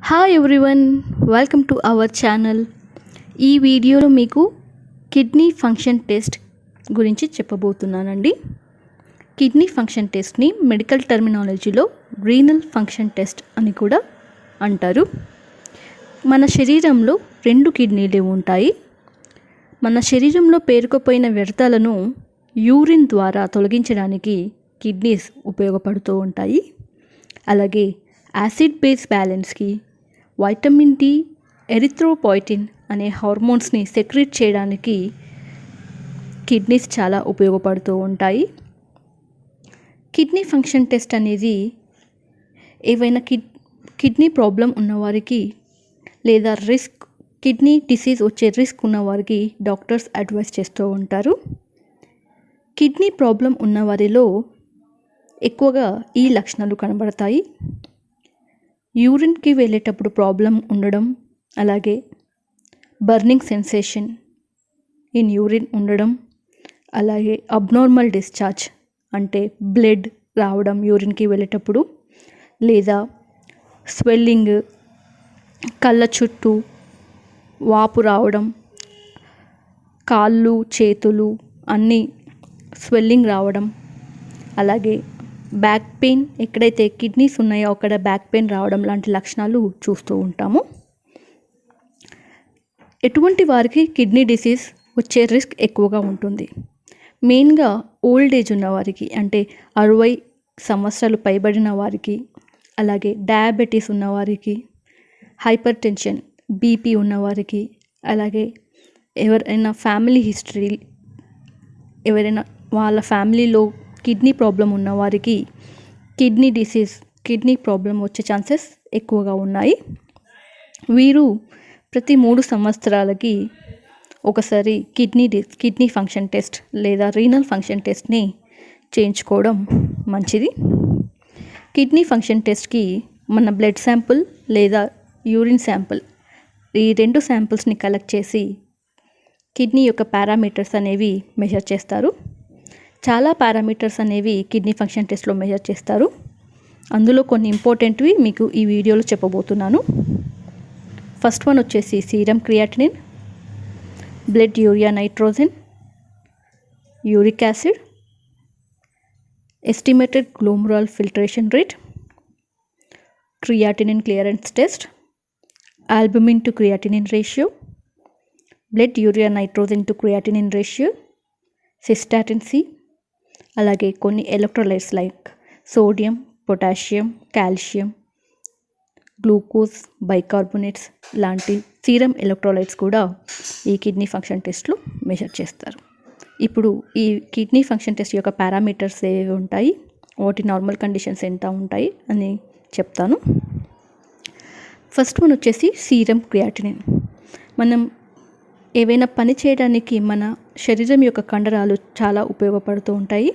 Hi everyone, welcome to our channel. ఈ వీడియోలో మీకు కిడ్నీ ఫంక్షన్ టెస్ట్ గురించి చెప్పబోతున్నానండి. కిడ్నీ ఫంక్షన్ టెస్ట్ని మెడికల్ టర్మినాలజీలో రీనల్ ఫంక్షన్ టెస్ట్ అని కూడా అంటారు. మన శరీరంలో 2 కిడ్నీలు ఉంటాయి. మన శరీరంలో పేరుకుపోయిన వ్యర్థాలను యూరిన్ ద్వారా తొలగించడానికి కిడ్నీస్ ఉపయోగపడుతూ ఉంటాయి. అలాగే యాసిడ్ బేస్ బ్యాలెన్స్కి, వైటమిన్ డి, ఎరిథ్రోపాయిటిన్ అనే హార్మోన్స్ని సెక్రెట్ చేయడానికి కిడ్నీస్ చాలా ఉపయోగపడుతూ ఉంటాయి. కిడ్నీ ఫంక్షన్ టెస్ట్ అనేది ఏవైనా కిడ్నీ ప్రాబ్లం ఉన్నవారికి లేదా కిడ్నీ డిసీజ్ వచ్చే రిస్క్ ఉన్నవారికి డాక్టర్స్ అడ్వైస్ చేస్తూ ఉంటారు. కిడ్నీ ప్రాబ్లం ఉన్నవారిలో ఎక్కువగా ఈ లక్షణాలు కనబడతాయి. యూరిన్కి వెళ్ళేటప్పుడు ప్రాబ్లం ఉండడం, అలాగే బర్నింగ్ సెన్సేషన్ ఇన్ యూరిన్ ఉండడం, అలాగే అబ్నార్మల్ డిశ్చార్జ్ అంటే బ్లడ్ రావడం యూరిన్కి వెళ్ళేటప్పుడు, లేదా స్వెల్లింగ్, కళ్ళ చుట్టూ వాపు రావడం, కాళ్ళు చేతులు అన్నీ స్వెల్లింగ్ రావడం, అలాగే బ్యాక్ పెయిన్, ఎక్కడైతే కిడ్నీస్ ఉన్నాయో అక్కడ బ్యాక్ పెయిన్ రావడం లాంటి లక్షణాలు చూస్తూ ఉంటాము. ఎటువంటి వారికి కిడ్నీ డిసీజ్ వచ్చే రిస్క్ ఎక్కువగా ఉంటుంది? మెయిన్గా ఓల్డ్ ఏజ్ ఉన్నవారికి, అంటే 60 సంవత్సరాలు పైబడిన వారికి, అలాగే డయాబెటీస్ ఉన్నవారికి, హైపర్ టెన్షన్ బీపీ ఉన్నవారికి, అలాగే ఎవరైనా ఫ్యామిలీ హిస్టరీ, ఎవరైనా వాళ్ళ ఫ్యామిలీలో కిడ్నీ ప్రాబ్లం ఉన్నవారికి కిడ్నీ ప్రాబ్లం వచ్చే ఛాన్సెస్ ఎక్కువగా ఉన్నాయి. వీరు ప్రతి 3 సంవత్సరాలకి ఒకసారి కిడ్నీ ఫంక్షన్ టెస్ట్ లేదా రీనల్ ఫంక్షన్ టెస్ట్ని చేయించుకోవడం మంచిది. కిడ్నీ ఫంక్షన్ టెస్ట్కి మన బ్లడ్ శాంపుల్ లేదా యూరిన్ శాంపుల్, ఈ 2 శాంపుల్స్ని కలెక్ట్ చేసి కిడ్నీ యొక్క పారామీటర్స్ అనేవి మెజర్ చేస్తారు. చాలా పారామీటర్స్ అనేవి కిడ్నీ ఫంక్షన్ టెస్ట్లో మెజర్ చేస్తారు. అందులో కొన్ని ఇంపార్టెంట్వి మీకు ఈ వీడియోలో చెప్పబోతున్నాను. ఫస్ట్ వన్ వచ్చేసి serum creatinine, blood urea nitrogen, uric acid, estimated glomerular filtration rate, creatinine clearance test, albumin to creatinine ratio, blood urea nitrogen to creatinine ratio, cystatin C, అలాగే కొన్ని electrolytes like sodium, potassium, calcium, glucose, bicarbonates లాంటి serum electrolytes కూడా ఈ kidney function టెస్ట్లో measure చేస్తారు. ఇప్పుడు ఈ kidney function test యొక్క పారామీటర్స్ ఏవి ఉంటాయి, వాటి నార్మల్ కండిషన్స్ ఎంత ఉంటాయి అని చెప్తాను. ఫస్ట్ వన్ వచ్చేసి సీరం క్రియాటినిన్. మనం ఏవైనా పని చేయడానికి మన శరీరం యొక్క కండరాలు చాలా ఉపయోగపడుతూ ఉంటాయి.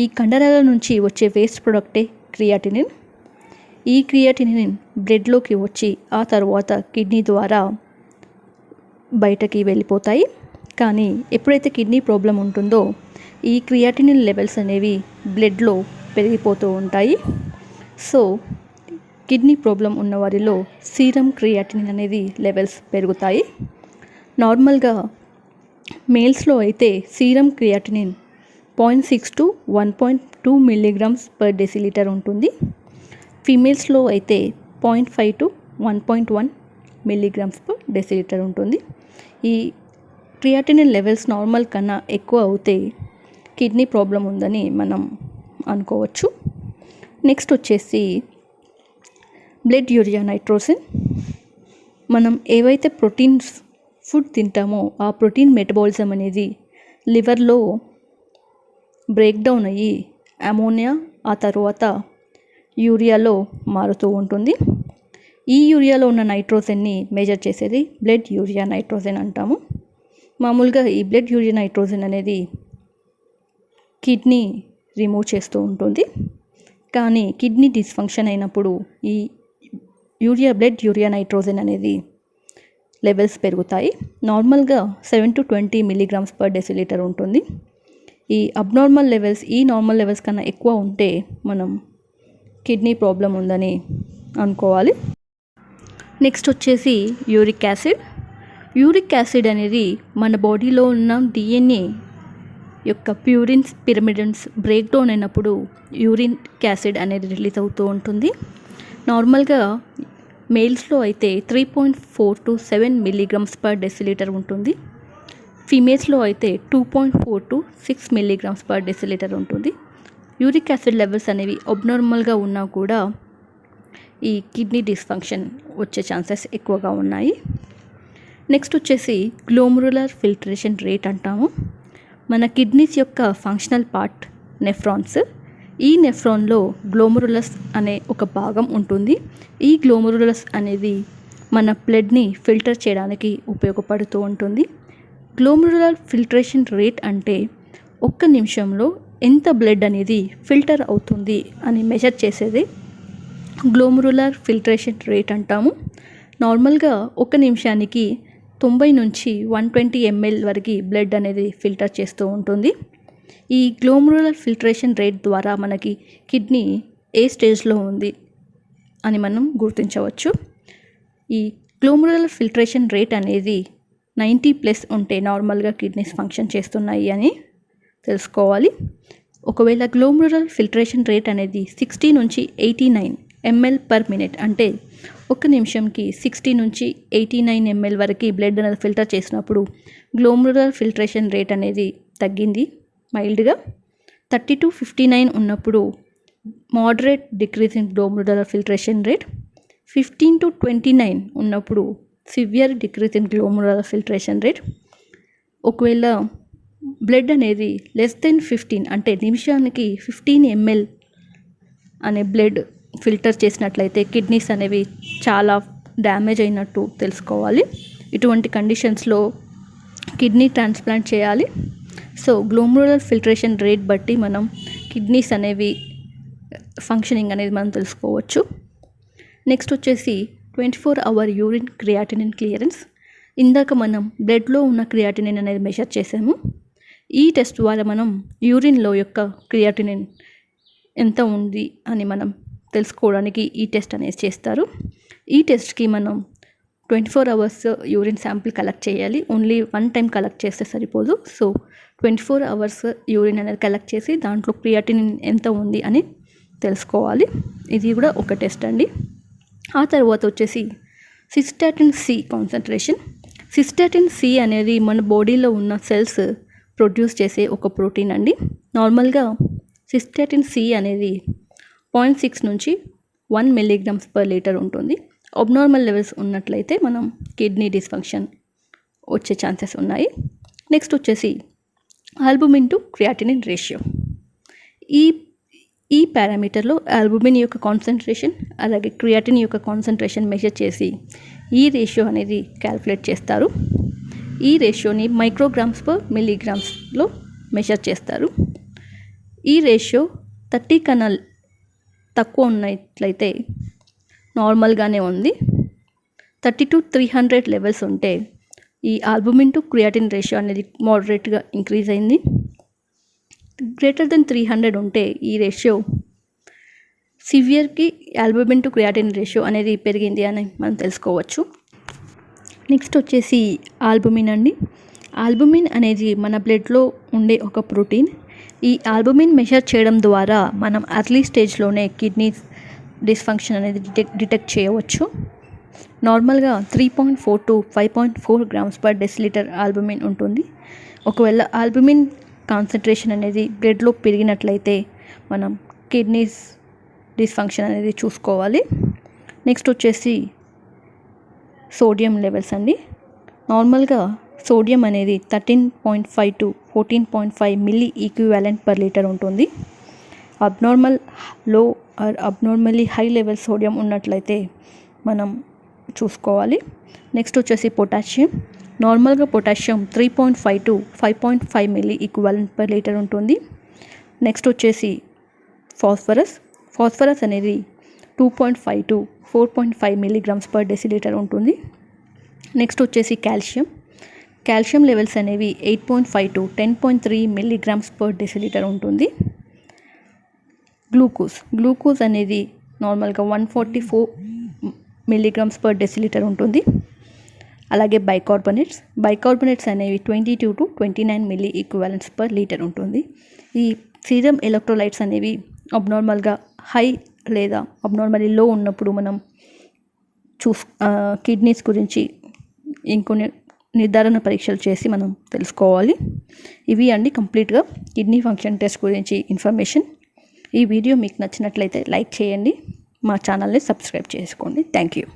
ఈ కండరాల నుంచి వచ్చే వేస్ట్ ప్రొడక్టే క్రియాటినిన్. ఈ క్రియాటినిన్ బ్లడ్లోకి వచ్చి ఆ తర్వాత కిడ్నీ ద్వారా బయటకి వెళ్ళిపోతాయి. కానీ ఎప్పుడైతే కిడ్నీ ప్రాబ్లం ఉంటుందో ఈ క్రియాటినిన్ లెవెల్స్ అనేవి బ్లడ్లో పెరిగిపోతూ ఉంటాయి. సో కిడ్నీ ప్రాబ్లం ఉన్నవారిలో సీరం క్రియాటినిన్ అనేది లెవెల్స్ పెరుగుతాయి. నార్మల్గా మేల్స్లో అయితే serum creatinine 0.6 to 1.2 milligrams per decilitre ఉంటుంది. ఫీమేల్స్లో అయితే 0.5 to 1.1 మిల్లీగ్రామ్స్ పర్ డెసిలీటర్ ఉంటుంది. ఈ క్రియాటినిన్ లెవెల్స్ నార్మల్ కన్నా ఎక్కువ అవుతే కిడ్నీ ప్రాబ్లం ఉందని మనం అనుకోవచ్చు. నెక్స్ట్ వచ్చేసి బ్లడ్ యూరియా నైట్రోజన్. మనం ఏవైతే ప్రోటీన్స్ ఫుడ్ తింటామో ఆ ప్రోటీన్ మెటబాలిజం అనేది లివర్లో బ్రేక్ డౌన్ అయ్యి అమోనియా ఆ తర్వాత యూరియాలో మారుతూ ఉంటుంది. ఈ యూరియాలో ఉన్న నైట్రోజన్ని మెజర్ చేసేది బ్లడ్ యూరియా నైట్రోజన్ అంటాము. మామూలుగా ఈ బ్లడ్ యూరియా నైట్రోజన్ అనేది కిడ్నీ రిమూవ్ చేస్తూ ఉంటుంది. కానీ కిడ్నీ డిస్ఫంక్షన్ అయినప్పుడు ఈ బ్లడ్ యూరియా నైట్రోజన్ అనేది లెవెల్స్ పెరుగుతాయి. నార్మల్గా 7 to 20 మిల్లీగ్రామ్స్ పర్ డెసిలీటర్ ఉంటుంది. ఈ అబ్నార్మల్ లెవెల్స్ ఈ నార్మల్ లెవెల్స్ కన్నా ఎక్కువ ఉంటే మనం కిడ్నీ ప్రాబ్లం ఉందని అనుకోవాలి. నెక్స్ట్ వచ్చేసి యూరిక్ యాసిడ్. యూరిక్ యాసిడ్ అనేది మన బాడీలో ఉన్న డిఎన్ఏ యొక్క ప్యూరిన్స్ పిరమిడన్స్ బ్రేక్ డౌన్ అయినప్పుడు యూరిక్ యాసిడ్ అనేది రిలీజ్ అవుతూ ఉంటుంది. నార్మల్గా మేల్స్లో అయితే 3.4 to 7 మిల్లీగ్రామ్స్ పర్ డెసిలీటర్ ఉంటుంది. ఫీమేల్స్లో అయితే 2.4 to 6 మిల్లీగ్రామ్స్ పర్ డెసిలీటర్ ఉంటుంది. యూరిక్ యాసిడ్ లెవెల్స్ అనేవి అబ్నార్మల్గా ఉన్నా కూడా ఈ కిడ్నీ డిస్ఫంక్షన్ వచ్చే ఛాన్సెస్ ఎక్కువగా ఉన్నాయి. నెక్స్ట్ వచ్చేసి గ్లోమరులర్ ఫిల్ట్రేషన్ రేట్ అంటాము. మన కిడ్నీస్ యొక్క ఫంక్షనల్ పార్ట్ నెఫ్రాన్స్. ఈ నెఫ్రాన్లో గ్లోమరులస్ అనే ఒక భాగం ఉంటుంది. ఈ గ్లోమరులస్ అనేది మన బ్లడ్ని ఫిల్టర్ చేయడానికి ఉపయోగపడుతూ ఉంటుంది. గ్లోమరులర్ ఫిల్ట్రేషన్ రేట్ అంటే ఒక్క నిమిషంలో ఎంత బ్లడ్ అనేది ఫిల్టర్ అవుతుంది అని మెజర్ చేసేది గ్లోమరులర్ ఫిల్ట్రేషన్ రేట్ అంటాము. నార్మల్గా ఒక నిమిషానికి 90 నుంచి 120 ml వరకు బ్లడ్ అనేది ఫిల్టర్ చేస్తూ ఉంటుంది. ఈ గ్లోమరులర్ ఫిల్ట్రేషన్ రేట్ ద్వారా మనకి కిడ్నీ ఏ స్టేజ్లో ఉంది అని మనం గుర్తించవచ్చు. ఈ గ్లోమరులర్ ఫిల్ట్రేషన్ రేట్ అనేది 90+ ఉంటే నార్మల్గా కిడ్నీస్ ఫంక్షన్ చేస్తున్నాయి అని తెలుసుకోవాలి. ఒకవేళ గ్లోమరులర్ ఫిల్ట్రేషన్ రేట్ అనేది 60 నుంచి 89 ml per minute అంటే ఒక నిమిషంకి 60 నుంచి 89 ml వరకు బ్లడ్ అనేది ఫిల్టర్ చేసినప్పుడు గ్లోమరులర్ ఫిల్ట్రేషన్ రేట్ అనేది తగ్గింది మైల్డ్గా. 30 to 59 ఉన్నప్పుడు moderate decrease in glomerular filtration rate. 15 to 29 ఉన్నప్పుడు severe decrease in glomerular filtration rate. ఒకవేళ బ్లడ్ అనేది లెస్ దెన్ 15 అంటే నిమిషానికి 15 ml అనే బ్లడ్ ఫిల్టర్ చేసినట్లయితే కిడ్నీస్ అనేవి చాలా డ్యామేజ్ అయినట్టు తెలుసుకోవాలి. ఇటువంటి కండిషన్స్లో కిడ్నీ ట్రాన్స్ప్లాంట్ చేయాలి. సో గ్లోమరులర్ ఫిల్ట్రేషన్ రేట్ బట్టి మనం కిడ్నీస్ అనేవి ఫంక్షనింగ్ అనేది మనం తెలుసుకోవచ్చు. నెక్స్ట్ వచ్చేసి 24 hour యూరిన్ క్రియాటినిన్ క్లియరెన్స్. ఇందాక మనం బ్లడ్లో ఉన్న క్రియాటినిన్ అనేది మెజర్ చేసాము. ఈ టెస్ట్ ద్వారా మనం యూరిన్లో యొక్క క్రియాటినిన్ ఎంత ఉంది అని మనం తెలుసుకోవడానికి ఈ టెస్ట్ అనేది చేస్తారు. ఈ టెస్ట్కి మనం 24 hours యూరిన్ శాంపిల్ కలెక్ట్ చేయాలి. ఓన్లీ 1 time కలెక్ట్ చేస్తే సరిపోదు. సో 24 hours యూరిన్ అనేది కలెక్ట్ చేసి దాంట్లో క్రియాటినిన్ ఎంత ఉంది అని తెలుసుకోవాలి. ఇది కూడా ఒక టెస్ట్ అండి. ఆ తర్వాత వచ్చేసి సిస్టాటిన్ సి కాన్సన్ట్రేషన్. సిస్టాటిన్ సి అనేది మన బాడీలో ఉన్న సెల్స్ ప్రొడ్యూస్ చేసే ఒక ప్రోటీన్ అండి. నార్మల్గా సిస్టాటిన్ సి అనేది 0.6 నుంచి 1 milligrams per liter ఉంటుంది. అబ్నార్మల్ లెవెల్స్ ఉన్నట్లయితే మనం కిడ్నీ డిస్ఫంక్షన్ వచ్చే ఛాన్సెస్ ఉన్నాయి. నెక్స్ట్ వచ్చేసి ఆల్బుమిన్ టు క్రియాటినిన్ రేషియో. ఈ పారామీటర్లో ఆల్బుమిన్ యొక్క కాన్సన్ట్రేషన్ అలాగే క్రియాటిన్ యొక్క కాన్సన్ట్రేషన్ మెజర్ చేసి ఈ రేషియో అనేది క్యాల్కులేట్ చేస్తారు. ఈ రేషియోని మైక్రోగ్రామ్స్ పర్ మిల్లీగ్రామ్స్లో మెజర్ చేస్తారు. ఈ రేషియో 30 కన్నా తక్కువ ఉన్నట్లయితే నార్మల్గానే ఉంది. 30 to 300 లెవెల్స్ ఉంటే ఈ ఆల్బుమిన్ టు క్రియాటిన్ రేషియో అనేది మోడరేట్గా ఇంక్రీజ్ అయింది. గ్రేటర్ దెన్ 300 ఉంటే ఈ రేషియో సివియర్కి ఆల్బుమిన్ టు క్రియాటిన్ రేషియో అనేది పెరిగింది అని మనం తెలుసుకోవచ్చు. నెక్స్ట్ వచ్చేసి ఆల్బుమిన్ అండి. ఆల్బుమిన్ అనేది మన బ్లడ్లో ఉండే ఒక ప్రోటీన్. ఈ ఆల్బుమిన్ మెజర్ చేయడం ద్వారా మనం ఎర్లీ స్టేజ్లోనే కిడ్నీ డిస్ఫంక్షన్ అనేది డిటెక్ట్ చేయవచ్చు. నార్మల్గా 3.4 to 5.4 grams per deciliter albumin ఉంటుంది. ఒకవేళ ఆల్బుమిన్ కాన్సన్ట్రేషన్ అనేది బ్లడ్లో పెరిగినట్లయితే మనం కిడ్నీస్ డిస్ఫంక్షన్ అనేది చూసుకోవాలి. నెక్స్ట్ వచ్చేసి సోడియం లెవెల్స్ అండి. నార్మల్గా సోడియం అనేది 13.5 to 14.5 milli equivalent per litre ఉంటుంది. Abnormal low or abnormally high level sodium ఉన్నట్లయితే మనం చూసుకోవాలి. నెక్స్ట్ వచ్చేసి పొటాషియం. నార్మల్గా potassium 3.5 to 5.5 milli equivalent per litre ఉంటుంది. నెక్స్ట్ వచ్చేసి ఫాస్ఫరస్ అనేది 2.5 to 4.5 మిల్లీగ్రామ్స్ పర్ డెసిలీటర్ ఉంటుంది. నెక్స్ట్ వచ్చేసి కాల్షియం లెవెల్స్ అనేవి 8.5 to 10.3 మిల్లీగ్రామ్స్ పర్ డెసిలీటర్ ఉంటుంది. గ్లూకోజ్ అనేది నార్మల్గా 144 మిల్లీగ్రామ్స్ పర్ డెసిలీటర్ ఉంటుంది. అలాగే బైకార్బోనేట్స్ అనేవి 22 to 29 మిల్లీ ఈక్వివాలెంట్స్ పర్ లీటర్ ఉంటుంది. ఈ సీరం ఎలక్ట్రోలైట్స్ అనేవి అబ్నార్మల్గా హై లేదా అబ్నార్మల్లీ లో ఉన్నప్పుడు మనం కిడ్నీస్ గురించి ఇంకొన్ని నిర్ధారణ పరీక్షలు చేసి మనం తెలుసుకోవాలి. ఇవి అండి కంప్లీట్గా కిడ్నీ ఫంక్షన్ టెస్ట్ గురించి ఇన్ఫర్మేషన్. ఈ వీడియో మీకు నచ్చినట్లయితే లైక్ చేయండి, మా ఛానల్ని సబ్స్క్రైబ్ చేసుకోండి. Thank you.